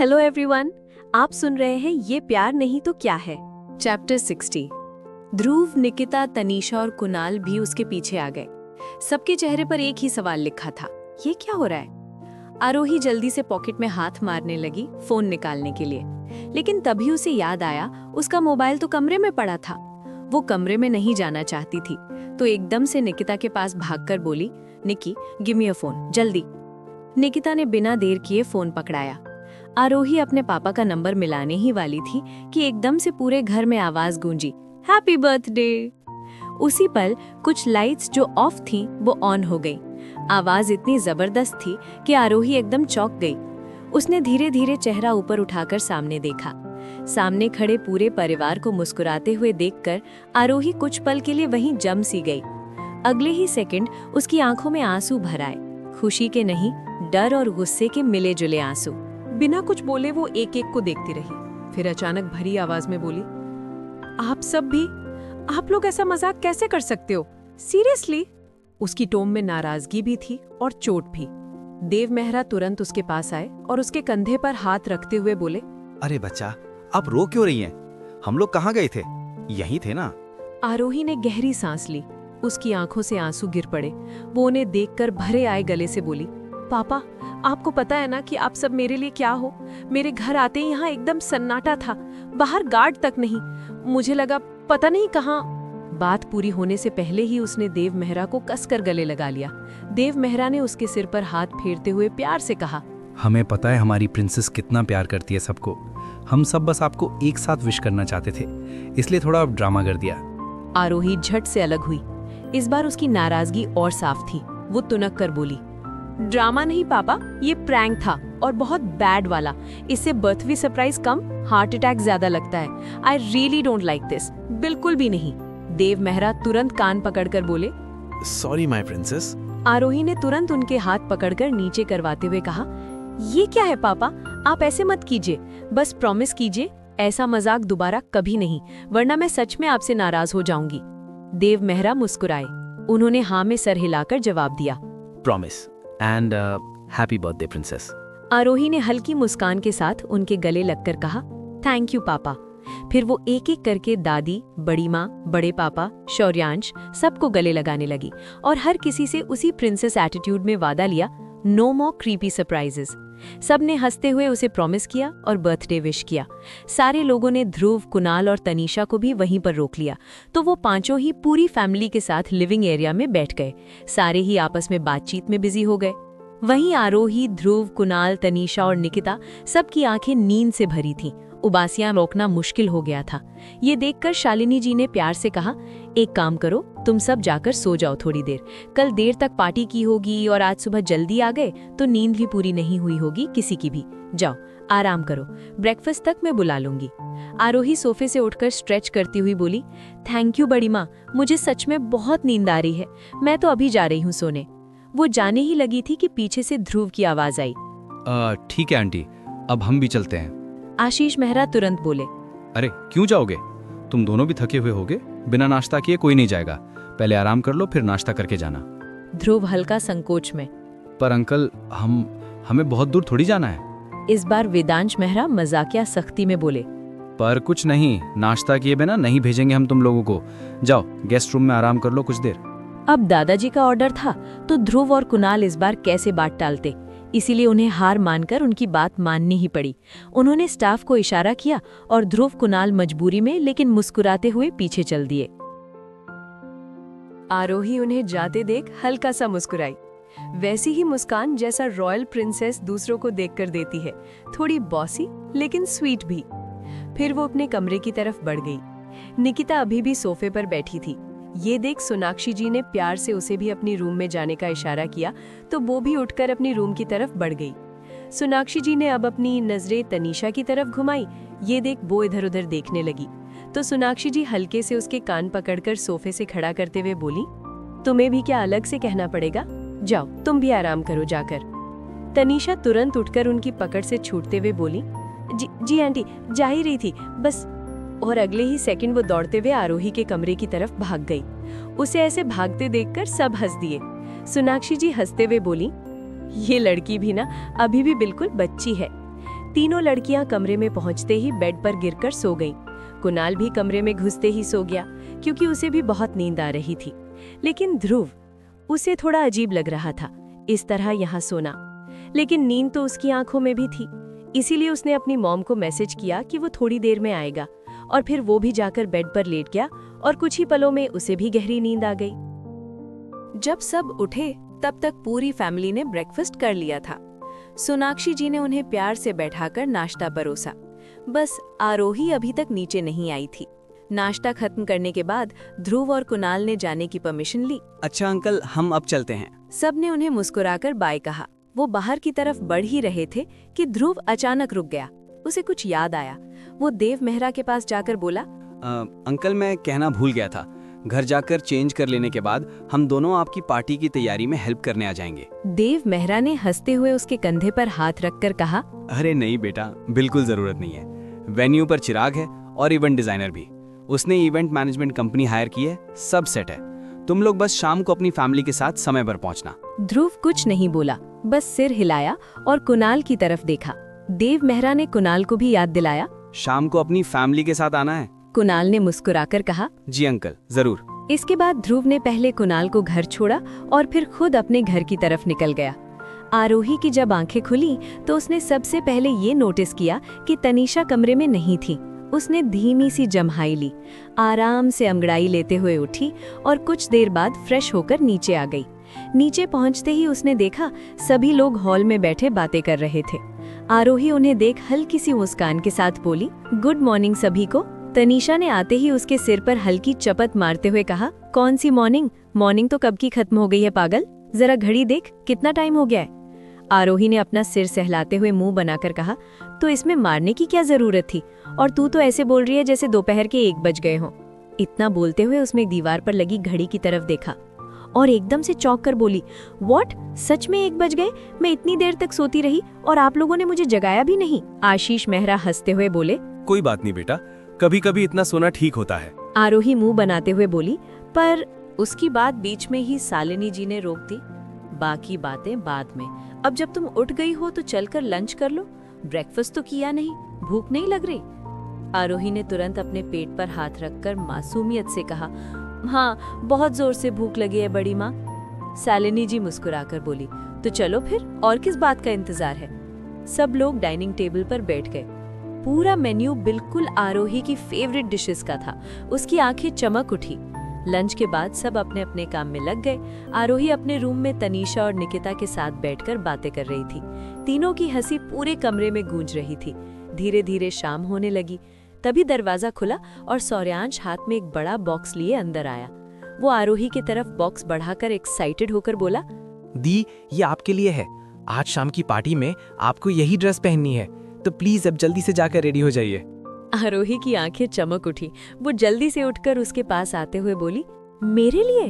Hello everyone, आप सुन रहे हैं ये प्यार नहीं तो क्या है। चैप्टर 60। ध्रुव, निकिता, तनीषा और कुणाल भी उसके पीछे आ गए। सबके चेहरे पर एक ही सवाल लिखा था, ये क्या हो रहा है। आरोही जल्दी से पॉकेट में हाथ मारने लगी फोन निकालने के लिए, लेकिन तभी उसे याद आया उसका मोबाइल तो कमरे में पड़ा था। वो कमरे में नहीं जाना चाहती थी, तो एकदम से निकिता के पास भागकर बोली, निकी गिव मी अ फोन जल्दी। निकिता ने बिना देर किए फोन पकड़ाया। आरोही अपने पापा का नंबर मिलाने ही वाली थी कि एकदम से पूरे घर में आवाज गूंजी, हैप्पी बर्थडे। उसी पल कुछ लाइट्स जो ऑफ थीं वो ऑन हो गई। आवाज इतनी जबरदस्त थी कि आरोही एकदम चौंक गई। उसने धीरे धीरे चेहरा ऊपर उठाकर सामने देखा। सामने खड़े पूरे परिवार को मुस्कुराते हुए देखकर आरोही कुछ पल के लिए वहीं जम सी गई। अगले ही सेकंड उसकी आंखों में आंसू भर आए, खुशी के नहीं, डर और गुस्से के मिले जुले आंसू। बिना कुछ बोले वो एक एक को देखती रही, फिर अचानक भरी आवाज में बोली, आप सब भी, आप लोग ऐसा मजाक कैसे कर सकते हो, सीरियसली। उसकी टोन में नाराजगी भी थी और चोट भी। देव मेहरा तुरंत उसके पास आए और उसके कंधे पर हाथ रखते हुए बोले, अरे बच्चा, आप रो क्यों रही हैं? हम लोग कहाँ गए थे? यहीं थे ना? आरोही ने गहरी सांस ली। उसकी आंखों से आंसू गिर पड़े। वो उन्हें देखकर भरे आए गले से बोली, पापा, आपको पता है ना कि आप सब मेरे लिए क्या हो। मेरे घर आते ही यहाँ एकदम सन्नाटा था, बाहर गार्ड तक नहीं। मुझे लगा पता नहीं कहाँ। बात पूरी होने से पहले ही उसने देव मेहरा को कसकर गले लगा लिया। देव मेहरा ने उसके सिर पर हाथ फेरते हुए प्यार से कहा, हमें पता है हमारी प्रिंसेस कितना प्यार करती है सबको। हम सब बस आपको एक साथ विश करना चाहते थे, इसलिए थोड़ा ड्रामा कर दिया। आरोही झट से अलग हुई। इस बार उसकी नाराजगी और साफ थी। वो तुनक कर बोली, ड्रामा नहीं पापा, ये प्रैंक था और बहुत बैड वाला। इससे बर्थडे सरप्राइज कम, हार्ट अटैक ज्यादा लगता है। I really don't like this, बिल्कुल भी नहीं। देव मेहरा तुरंत कान पकड़कर बोले, सॉरी माय प्रिंसेस। आरोही ने तुरंत उनके हाथ पकड़कर नीचे करवाते हुए कहा, ये क्या है पापा, आप ऐसे मत कीजिए, बस प्रॉमिस कीजिए ऐसा मजाक दोबारा कभी नहीं, वरना मैं सच में आपसे नाराज हो जाऊंगी। देव मेहरा मुस्कुराए। उन्होंने हाँ में सर हिलाकर जवाब दिया, promise and happy birthday princess. Aarohi ने हल्की मुस्कान के साथ उनके गले लगकर कहा, थैंक यू पापा। फिर वो एक एक करके दादी, बड़ी माँ, बड़े पापा, शौर्यांश सबको गले लगाने लगी और हर किसी से उसी प्रिंसेस एटीट्यूड में वादा लिया, नो मोर क्रीपी सरप्राइजेस। सबने हंसते हुए उसे प्रॉमिस किया और बर्थडे विश किया। सारे लोगों ने ध्रुव, कुणाल और तनीषा को भी वहीं पर रोक लिया, तो वो पांचों ही पूरी फैमिली के साथ लिविंग एरिया में बैठ गए। सारे ही आपस में बातचीत में बिजी हो गए। वहीं आरोही, ध्रुव, कुणाल, तनीषा और निकिता सबकी आंखें नींद से भरी थीं। उबासियां रोकना मुश्किल हो गया था। ये देखकर शालिनी जी ने प्यार से कहा, एक काम करो, तुम सब जाकर सो जाओ थोड़ी देर। कल देर तक पार्टी की होगी और आज सुबह जल्दी आ गए तो नींद भी पूरी नहीं हुई होगी किसी की भी। जाओ आराम करो, ब्रेकफास्ट तक मैं बुला लूंगी। आरोही सोफे से उठकर स्ट्रेच करती हुई बोली, थैंक यू बड़ी माँ, मुझे सच में बहुत नींद आ रही है, मैं तो अभी जा रही हूँ सोने। वो जाने ही लगी थी कि पीछे से ध्रुव की आवाज आई, ठीक है आंटी, अब हम भी चलते हैं। आशीष मेहरा तुरंत बोले, अरे क्यों जाओगे? तुम दोनों भी थके हुए होगे, बिना नाश्ता किए कोई नहीं जाएगा। पहले आराम कर लो, फिर नाश्ता करके जाना। ध्रुव हल्का संकोच में, पर अंकल, हमें बहुत दूर थोड़ी जाना है। इस बार वेदांश मेहरा मजाकिया सख्ती में बोले, पर कुछ नहीं, नाश्ता किए बिना नहीं भेजेंगे हम तुम लोगों को। जाओ गेस्ट रूम में आराम कर लो कुछ देर। अब दादाजी का ऑर्डर था तो ध्रुव और कुणाल इस बार कैसे बात टालते, इसीलिए उन्हें हार मानकर उनकी बात माननी ही पड़ी। उन्होंने स्टाफ को इशारा किया और ध्रुव, कुणाल मजबूरी में लेकिन मुस्कुराते हुए पीछे चल दिए। आरोही उन्हें जाते देख हल्का सा मुस्कुराई, वैसी ही मुस्कान जैसा रॉयल प्रिंसेस दूसरों को देखकर देती है, थोड़ी बॉसी लेकिन स्वीट भी। फिर वो अपने कमरे की तरफ बढ़ गई। निकिता अभी भी सोफे पर बैठी थी। ये देख सोनाक्षी जी ने प्यार से उसे भी अपनी रूम में जाने का इशारा किया तो वो भी उठकर अपनी रूम की तरफ बढ़ गई। सोनाक्षी जी ने अब अपनी नजरें तनीषा की तरफ घुमाई। ये देख वो इधर उधर देखने लगी तो सोनाक्षी जी हल्के से उसके कान पकड़कर सोफे से खड़ा करते हुए बोली, तुम्हें भी क्या अलग से कहना पड़ेगा, जाओ तुम भी आराम करो जाकर। तनीषा तुरंत उठकर उनकी पकड़ से छूटते हुए बोली, जी आंटी, जा ही रही थी बस। और अगले ही सेकंड वो दौड़ते हुए आरोही के कमरे की तरफ भाग गई। उसे ऐसे भागते देखकर सब हंस दिए। सोनाक्षी जी हंसते हुए बोली, ये लड़की भी ना अभी भी बिल्कुल बच्ची है। तीनों लड़कियां कमरे में पहुंचते ही बेड पर गिरकर सो गईं। कुणाल भी कमरे में घुसते ही सो गया, क्योंकि उसे भी बहुत नींद आ रही थी। लेकिन ध्रुव, उसे थोड़ा अजीब लग रहा था इस तरह यहाँ सोना। लेकिन नींद तो उसकी आंखों में भी थी, इसीलिए उसने अपनी मॉम को मैसेज किया कि वो थोड़ी देर में आएगा, और फिर वो भी जाकर बेड पर लेट गया और कुछ ही पलों में उसे भी गहरी नींद आ गई। जब सब उठे तब तक पूरी फैमिली ने ब्रेकफास्ट कर लिया था। सोनाक्षी जी ने उन्हें प्यार से बैठाकर नाश्ता परोसा। बस आरोही अभी तक नीचे नहीं आई थी। नाश्ता खत्म करने के बाद ध्रुव और कुणाल ने जाने की परमिशन ली। अच्छा अंकल, हम अब चलते हैं। सब ने उन्हें मुस्कुराकर बाय कहा। वो बाहर की तरफ बढ़ ही रहे थे कि ध्रुव अचानक रुक गया। उसे कुछ याद आया। वो देव मेहरा के पास जाकर बोला, अंकल मैं कहना भूल गया था, घर जाकर चेंज कर लेने के बाद हम दोनों आपकी पार्टी की तैयारी में हेल्प करने आ जाएंगे। देव मेहरा ने हंसते हुए उसके कंधे पर हाथ रखकर कहा, अरे नहीं बेटा, बिल्कुल जरूरत नहीं है। वेन्यू पर चिराग है और इवेंट डिजाइनर भी। उसने इवेंट मैनेजमेंट कंपनी हायर की है, सब सेट है। तुम लोग बस शाम को अपनी फैमिली के साथ समय पर पहुंचना। ध्रुव कुछ नहीं बोला, बस सिर हिलाया और कुणाल की तरफ देखा। देव मेहरा ने कुणाल को भी याद दिलाया, शाम को अपनी फैमिली के साथ आना है। कुणाल ने मुस्कुराकर कहा, जी अंकल, जरूर। इसके बाद ध्रुव ने पहले कुणाल को घर छोड़ा और फिर खुद अपने घर की तरफ निकल गया। आरोही की जब आंखें खुली तो उसने सबसे पहले ये नोटिस किया कि तनीषा कमरे में नहीं थी। उसने धीमी सी जम्हाई ली, आराम से अंगड़ाई लेते हुए उठी और कुछ देर बाद फ्रेश होकर नीचे आ गई। नीचे पहुंचते ही उसने देखा सभी लोग हॉल में बैठे बातें कर रहे थे। आरोही उन्हें देख हल्की सी मुस्कान के साथ बोली, गुड मॉर्निंग सभी को। तनीषा ने आते ही उसके सिर पर हल्की चपत मारते हुए कहा, कौन सी मॉर्निंग? मॉर्निंग तो कब की खत्म हो गई है पागल। जरा घड़ी देख, कितना टाइम हो गया है। आरोही ने अपना सिर सहलाते हुए मुंह बनाकर कहा, तो इसमें मारने की क्या जरूरत थी? और तू तो ऐसे बोल रही है जैसे दोपहर के 1 बज गए हों। इतना बोलते हुए उसने दीवार पर लगी घड़ी की तरफ देखा और एकदम से चौंक कर बोली, व्हाट? सच में 1 बज गए? मैं इतनी देर तक सोती रही और आप लोगों ने मुझे जगाया भी नहीं। आशीष मेहरा हंसते हुए बोले, कोई बात नहीं बेटा, कभी कभी इतना सोना ठीक होता है। आरोही मुंह बनाते हुए बोली, पर उसकी बात बीच में ही शालिनी जी ने रोक दी। बाकी बातें बाद में। अब जब तुम उठ गई हो तो चलकर लंच कर लो। ब्रेकफास्ट तो किया नहीं, भूख नहीं लग रही? आरोही ने तुरंत अपने पेट पर हाथ रखकर मासूमियत से कहा, हाँ बहुत जोर से भूख लगी है बड़ी माँ। शालिनी जी मुस्कुराकर बोली, तो चलो फिर, और किस बात का इंतजार है। सब लोग डाइनिंग टेबल पर बैठ गए। पूरा मेन्यू बिल्कुल आरोही की फेवरेट डिशेस का था। उसकी आंखें चमक उठी। लंच के बाद सब अपने अपने काम में लग गए। आरोही अपने रूम में तनीषा और निकिता के साथ बैठकर बातें कर रही थी। तीनों की हंसी पूरे कमरे में गूंज रही थी। धीरे धीरे शाम होने लगी। तभी दरवाजा खुला और सौर्यांश हाथ में एक बड़ा बॉक्स लिए अंदर आया। वो आरोही की तरफ बॉक्स बढ़ाकर एक्साइटेड होकर बोला, दी, ये आपके लिए है। आज शाम की पार्टी में आपको यही ड्रेस पहननी है, तो प्लीज अब जल्दी से जाकर रेडी हो जाइए। आरोही की आंखें चमक उठी। वो जल्दी से उठकर उसके पास आते हुए बोली, मेरे लिए?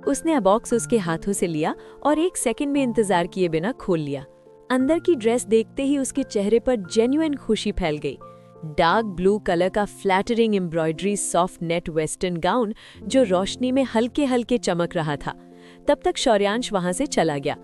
उसने बॉक्स उसके हाथों से लिया और 1 सेकंड में इंतजार किए बिना खोल लिया। अंदर की ड्रेस देखते ही उसके चेहरे पर जेन्युइन खुशी फैल गई। डार्क ब्लू कलर का flattering embroidery soft net western gown जो रोशनी में हल्के हल्के चमक रहा था। तब तक शौर्यांश वहां से चला गया।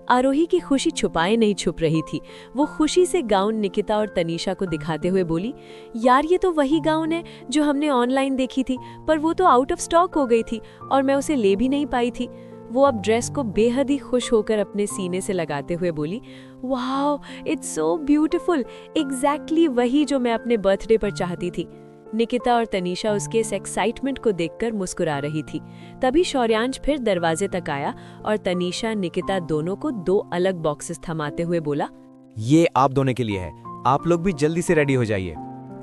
आरोही की खुशी छुपाए नहीं छुप रही थी। वो खुशी से गाउन निकिता और तनीषा को दिखाते हुए बोली, यार ये तो वही गाउन है जो हमने ऑनलाइन देखी थी, पर वो तो आउट ऑफ स्टॉक हो गई थी और मैं उसे ले भी नहीं पाई थी। वो अब ड्रेस को बेहद ही खुश होकर अपने सीने से लगाते हुए बोली, wow it's so beautiful, exactly वही जो मैं अपने बर्थडे पर चाहती थी। निकिता और तनीषा उसके इस एक्साइटमेंट को देखकर मुस्कुरा रही थी। तभी शौर्यांश फिर दरवाजे तक आया और तनीषा निकिता दोनों को 2 अलग बॉक्सेस थमाते हुए बोला, ये आप दोनों के लिए है, आप लोग भी जल्दी से रेडी हो जाइए।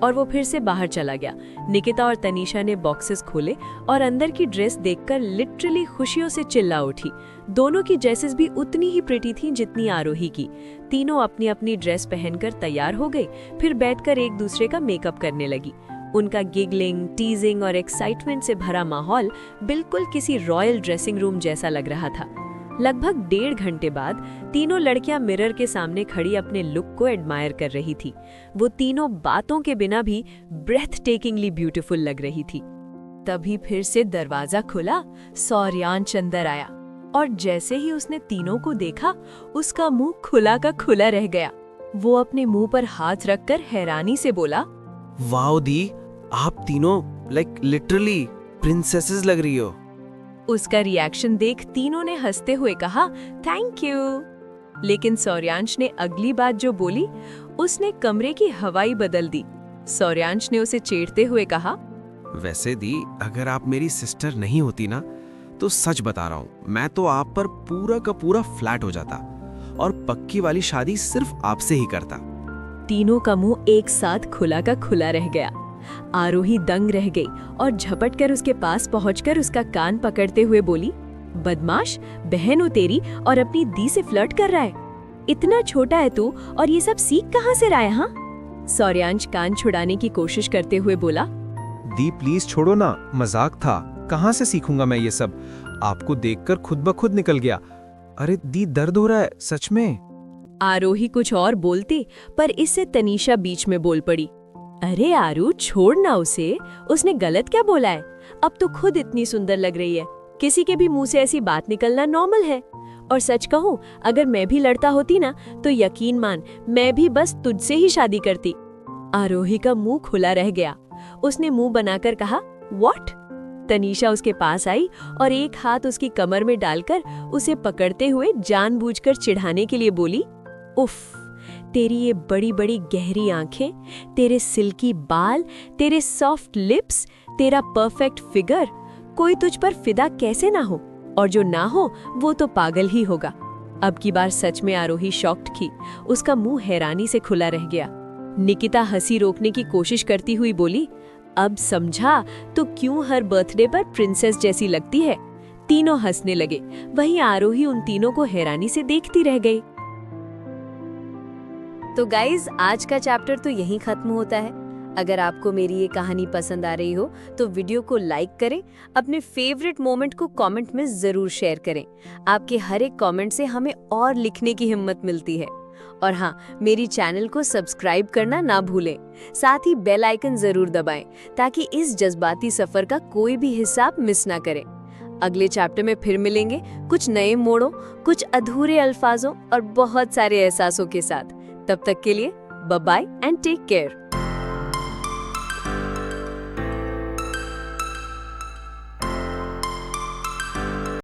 और वो फिर से बाहर चला गया। निकिता और तनीषा ने बॉक्सेस खोले और अंदर की ड्रेस देखकर लिटरली खुशियों से चिल्ला उठी। दोनों की ड्रेसेस भी उतनी ही प्रिटी थीं जितनी आरोही की। तीनों अपनी अपनी ड्रेस पहनकर तैयार हो गई, फिर बैठकर एक दूसरे का मेकअप करने लगी। उनका गिगलिंग, टीजिंग और एक्साइटमेंट से भरा माहौल बिल्कुल किसी रॉयल ड्रेसिंग रूम जैसा लग रहा था। लगभग 1.5 घंटे बाद तीनों लड़कियां मिरर के सामने खड़ी अपने लुक को एडमायर कर रही थी। वो तीनों बातों के बिना भी ब्रेथ टेकिंगली ब्यूटीफुल लग रही थी। तभी फिर से दरवाजा खुला, सौर्यांश अंदर आया और जैसे ही उसने तीनों को देखा, उसका मुंह खुला का खुला रह गया। वो अपने मुंह पर हाथ रखकर हैरानी से बोला, वाओ दी, आप तीनों लाइक लिटरली प्रिंसेसेस लग रही हो। उसका रिएक्शन देख तीनों ने हंसते हुए कहा, थैंक यू। लेकिन सौर्यांश ने अगली बात जो बोली, उसने कमरे की हवा ही बदल दी। सौर्यांश ने उसे चेड़ते हुए कहा, वैसे दी, अगर आप मेरी सिस्टर नहीं होती ना, तो सच बता रहा हूँ, मैं तो आप पर पूरा का पूरा फ्लैट हो जाता और पक्की वाली शादी सिर्फ आपसे ही करता। तीनों का मुंह एक साथ खुला का खुला रह गया। आरोही दंग रह गई और झपटकर उसके पास पहुंचकर उसका कान पकड़ते हुए बोली, बदमाश, बहन हो तेरी और अपनी दी से फ्लर्ट कर रहा है। इतना छोटा है तू और ये सब सीख कहाँ से रहा है? हाँ? सौर्यांश कान छुड़ाने की कोशिश करते हुए बोला, दी प्लीज छोड़ो ना, मजाक था, कहाँ से सीखूंगा मैं ये सब, आपको देखकर खुद ब खुद निकल गया। अरे दी, दर्द हो रहा है सच में। आरोही कुछ और बोलती, पर इससे तनीषा बीच में बोल पड़ी, अरे आरू, छोड़ ना उसे, उसने गलत क्या बोला है? अब तो खुद इतनी सुंदर लग रही है, किसी के भी मुंह से ऐसी बात निकलना नॉर्मल है। और सच कहूं, अगर मैं भी लड़ता होती ना, तो यकीन मान मैं भी बस तुझसे ही शादी करती। आरोही का मुंह खुला रह गया। उसने मुंह बनाकर कहा, व्हाट? तनीषा उसके पास आई और एक हाथ उसकी कमर में डालकर उसे पकड़ते हुए जानबूझकर चिढ़ाने के लिए बोली, उफ, तेरी ये बड़ी बड़ी गहरी आंखें, तेरे सिल्की बाल, तेरे सॉफ्ट लिप्स, तेरा परफेक्ट फिगर, कोई तुझ पर फिदा कैसे ना हो, और जो ना हो वो तो पागल ही होगा। अब की बार सच में आरोही शॉक्ड थी। उसका मुंह हैरानी से खुला रह गया। निकिता हंसी रोकने की कोशिश करती हुई बोली, अब समझा तो क्यों हर बर्थडे पर प्रिंसेस जैसी लगती है। तीनों हंसने लगे। वहीं आरोही उन तीनों को हैरानी से देखती रह गई। तो गाइज, आज का चैप्टर तो यहीं खत्म होता है। अगर आपको मेरी ये कहानी पसंद आ रही हो तो वीडियो को लाइक करें, अपने फेवरेट मोमेंट को कमेंट में जरूर शेयर करें। आपके हर एक कमेंट से हमें और लिखने की हिम्मत मिलती है। और हाँ, मेरी चैनल को सब्सक्राइब करना ना भूलें। साथ ही बेल आइकन जरूर दबाएं ताकि इस जज्बाती सफर का कोई भी हिस्सा आप मिस ना करें। अगले चैप्टर में फिर मिलेंगे, कुछ नए मोड़ों, कुछ अधूरे अल्फाजों और बहुत सारे एहसासों के साथ। तब तक के लिए bye bye and take care.